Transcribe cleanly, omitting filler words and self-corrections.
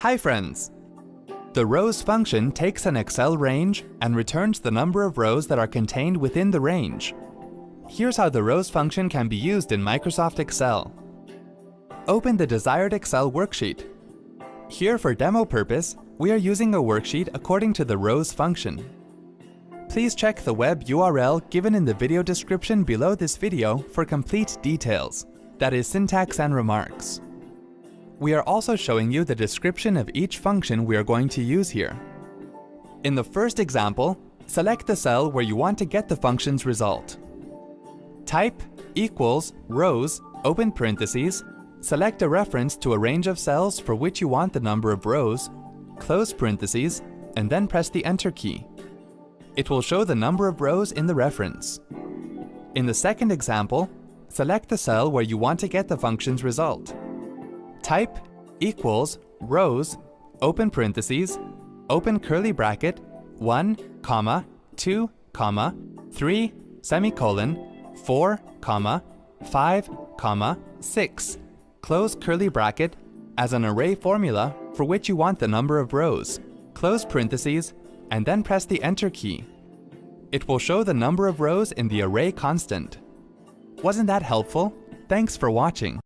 Hi friends! The rows function takes an Excel range and returns the number of rows that are contained within the range. Here's how the rows function can be used in Microsoft Excel. Open the desired Excel worksheet. Here for demo purpose, we are using a worksheet according to the rows function. Please check the web URL given in the video description below this video for complete details, that is syntax and remarks. We are also showing you the description of each function we are going to use here. In the first example, select the cell where you want to get the function's result. Type equals rows, open parentheses, select a reference to a range of cells for which you want the number of rows, close parentheses, and then press the Enter key. It will show the number of rows in the reference. In the second example, select the cell where you want to get the function's result. Type equals rows, open parentheses, open curly bracket, 1, 2, 3, semicolon, 4, 5, 6, close curly bracket, as an array formula for which you want the number of rows, close parentheses, and then press the Enter key. It will show the number of rows in the array constant. Wasn't that helpful? Thanks for watching.